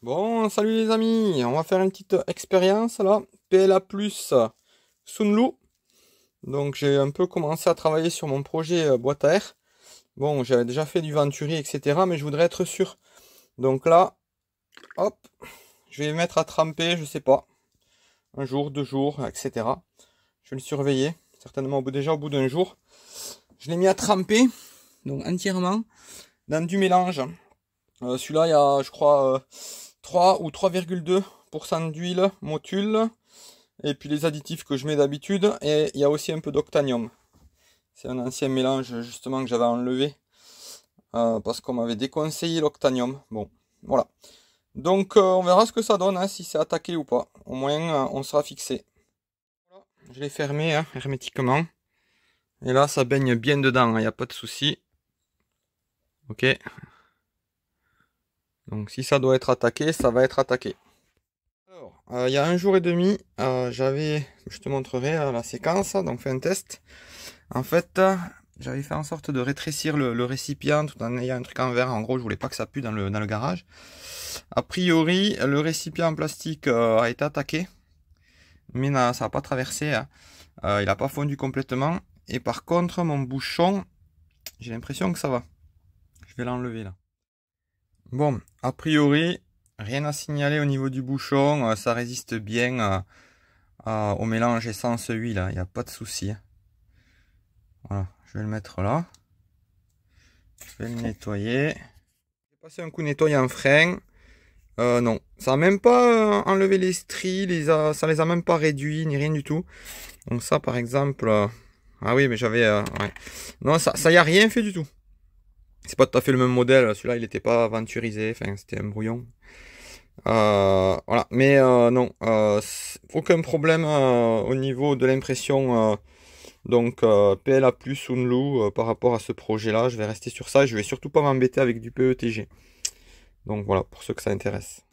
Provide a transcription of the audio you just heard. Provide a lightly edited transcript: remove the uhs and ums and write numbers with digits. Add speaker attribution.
Speaker 1: Bon, salut les amis, on va faire une petite expérience là, PLA plus Sunlu. Donc j'ai un peu commencé à travailler sur mon projet boîte à air. Bon, j'avais déjà fait du Venturi, etc. Mais je voudrais être sûr. Donc là, hop, je vais mettre à tremper, je sais pas, un jour, 2 jours, etc. Je vais le surveiller, certainement déjà au bout d'un jour. Je l'ai mis à tremper, donc entièrement, dans du mélange. Celui-là, il y a, je crois, 3 ou 3,2% d'huile motule. Et puis les additifs que je mets d'habitude. Et il y a aussi un peu d'octanium. C'est un ancien mélange justement que j'avais enlevé. Parce qu'on m'avait déconseillé l'octanium. Bon, voilà. Donc on verra ce que ça donne, hein, si c'est attaqué ou pas. Au moins on sera fixé. Voilà. Je l'ai fermé hein, hermétiquement. Et là ça baigne bien dedans, il n'y a pas de souci. Ok. Donc si ça doit être attaqué, ça va être attaqué. Alors, il y a un jour et demi, je te montrerai la séquence, donc fait un test. En fait, j'avais fait en sorte de rétrécir le récipient tout en ayant un truc en verre. En gros, je voulais pas que ça pue dans le garage. A priori, le récipient en plastique a été attaqué, mais ça n'a pas traversé, hein. Il n'a pas fondu complètement. Et par contre, mon bouchon, j'ai l'impression que ça va. Je vais l'enlever là. Bon, a priori, rien à signaler au niveau du bouchon. Ça résiste bien au mélange essence-huile. Il n'y a pas de souci. Voilà, je vais le mettre là. Je vais le nettoyer. J'ai passé un coup nettoyant frein. Non, ça a même pas enlevé les stries, ça les a même pas réduits, ni rien du tout. Donc ça, par exemple... ah oui, mais j'avais... ouais. Non, ça y a rien fait du tout. C'est pas tout à fait le même modèle. Celui-là, il n'était pas aventurisé. Enfin, c'était un brouillon. Voilà. Mais non, aucun problème au niveau de l'impression. Donc PLA plus Unlu par rapport à ce projet-là. Je vais rester sur ça. Je vais surtout pas m'embêter avec du PETG. Donc voilà, pour ceux que ça intéresse.